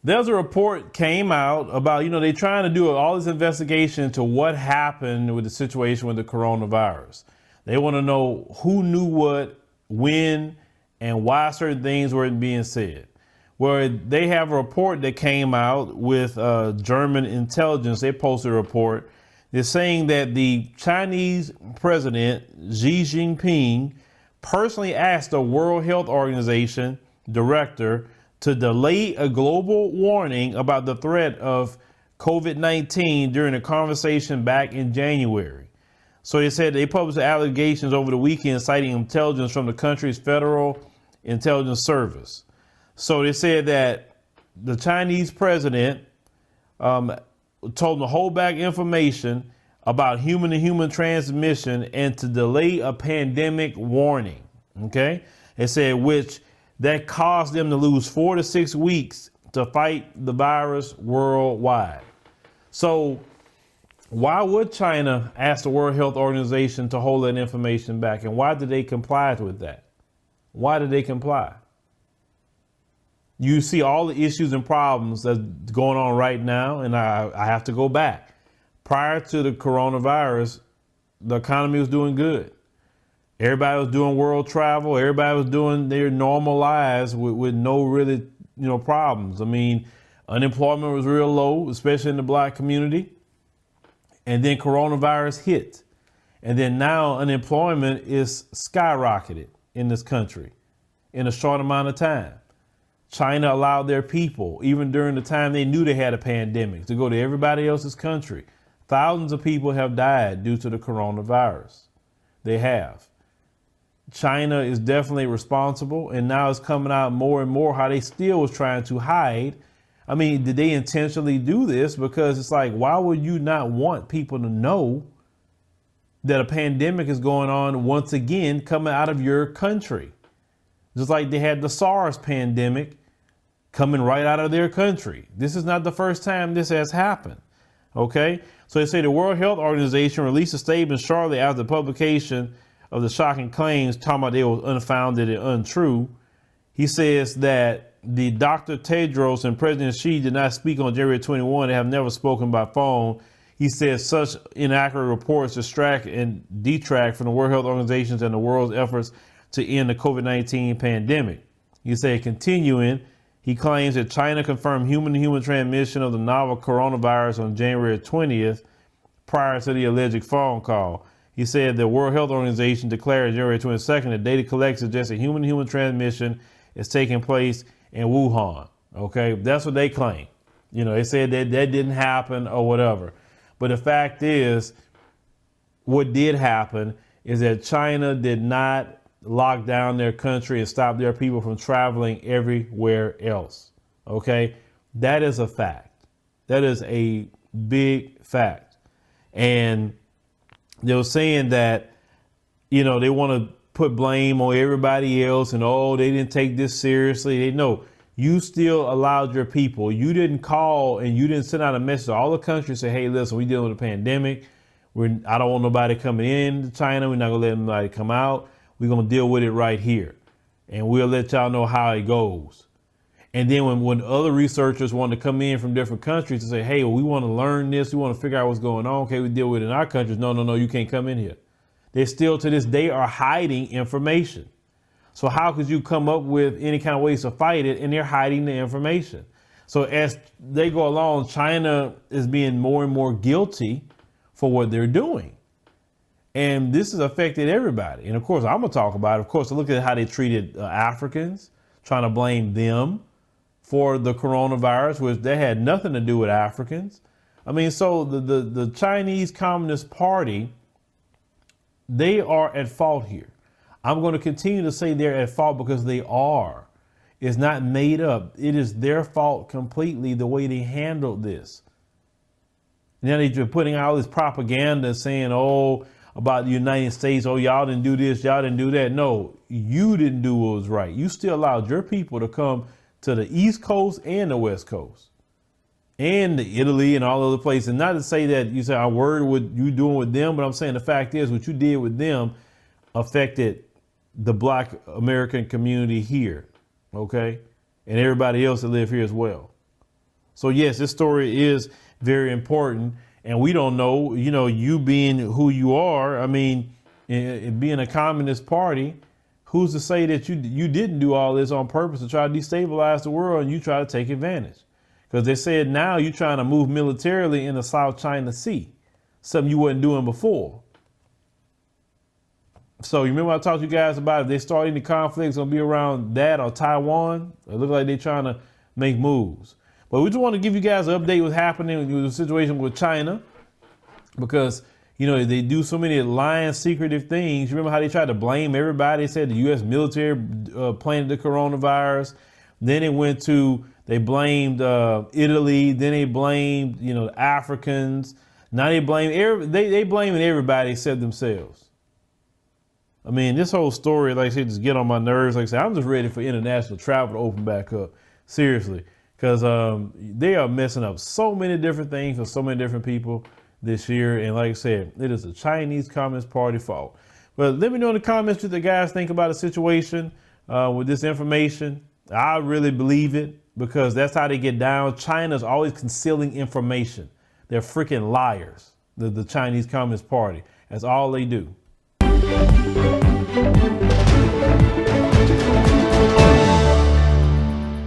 There's a report came out about, they're trying to do all this investigation into what happened with the situation with the coronavirus. They want to know who knew what, when, and why certain things weren't being said. Where they have a report that came out with German intelligence. They posted a report. They're saying that the Chinese President Xi Jinping personally asked the World Health Organization director to delay a global warning about the threat of COVID-19 during a conversation back in January. So they said they published allegations over the weekend citing intelligence from the country's Federal Intelligence Service. So they said that the Chinese president told them to hold back information about human-to-human transmission and to delay a pandemic warning. Okay, they said which that caused them to lose 4 to 6 weeks to fight the virus worldwide. So why would China ask the World Health Organization to hold that information back? And why did they comply with that? Why did they comply? You see all the issues and problems that's going on right now. And I have to go back. Prior to the coronavirus, the economy was doing good. Everybody was doing world travel. Everybody was doing their normal lives with no really, problems. I mean, unemployment was real low, especially in the black community. And then coronavirus hit. And then now unemployment is skyrocketed in this country in a short amount of time. China allowed their people, even during the time they knew they had a pandemic, to go to everybody else's country. Thousands of people have died due to the coronavirus. They have. China is definitely responsible, and now it's coming out more and more how they still was trying to hide. I mean, did they intentionally do this? Because it's like, why would you not want people to know that a pandemic is going on once again coming out of your country? Just like they had the SARS pandemic coming right out of their country. This is not the first time this has happened. Okay, so they say the World Health Organization released a statement shortly after the publication of the shocking claims, talking about they were unfounded and untrue. He says that the Dr. Tedros and President Xi did not speak on January 21. They have never spoken by phone. He says such inaccurate reports distract and detract from the World Health Organization's and the world's efforts to end the COVID-19 pandemic. He said, continuing, he claims that China confirmed human-to-human transmission of the novel coronavirus on January 20th prior to the alleged phone call. He said the World Health Organization declared January 22nd that data collected suggests that human-to-human transmission is taking place in Wuhan. Okay, that's what they claim. They said that didn't happen or whatever. But the fact is, what did happen is that China did not lock down their country and stop their people from traveling everywhere else. Okay, that is a fact. That is a big fact. And they were saying that, they want to put blame on everybody else and, they didn't take this seriously. They know you still allowed your people. You didn't call and you didn't send out a message to all the countries say, hey, listen, we dealing with a pandemic. I don't want nobody coming in to China. We're not going to let anybody come out. We're going to deal with it right here. And we'll let y'all know how it goes. And then when other researchers want to come in from different countries to say, hey, we want to learn this. We want to figure out what's going on. Okay, we deal with it in our countries. No, you can't come in here. They still to this day are hiding information. So how could you come up with any kind of ways to fight it? And they're hiding the information. So as they go along, China is being more and more guilty for what they're doing. And this has affected everybody. And of course, I'm going to talk about it. Of course, look at how they treated Africans, trying to blame them for the coronavirus, which they had nothing to do with Africans. I mean, so the Chinese Communist Party, they are at fault here. I'm going to continue to say they're at fault because they are. It's not made up. It is their fault completely the way they handled this. Now they're putting out all this propaganda saying, about the United States, y'all didn't do this, y'all didn't do that. No, you didn't do what was right. You still allowed your people to come to the East Coast and the West Coast and Italy and all other places. And not to say that you say I'm worried what you doing with them, but I'm saying the fact is what you did with them affected the Black American community here. Okay. And everybody else that live here as well. So yes, this story is very important, and we don't know, you being who you are. I mean, being a communist party, who's to say that you didn't do all this on purpose to try to destabilize the world and you try to take advantage? Because they said now you're trying to move militarily in the South China Sea, something you wasn't doing before. So you remember I talked to you guys about if they start any conflicts, gonna be around that or Taiwan. It looks like they're trying to make moves. But we just want to give you guys an update what's happening with the situation with China, because they do so many lying, secretive things. You remember how they tried to blame everybody? They said the U.S. military planted the coronavirus. Then they blamed Italy. Then they blamed the Africans. Now they blame they blaming everybody except themselves. I mean, this whole story, like I said, just get on my nerves. Like I said, I'm just ready for international travel to open back up. Seriously. Because they are messing up so many different things for so many different people this year. And like I said, it is the Chinese Communist Party fault. But let me know in the comments what the guys think about the situation with this information. I really believe it, because that's how they get down. China's always concealing information. They're freaking liars, the Chinese Communist Party. That's all they do.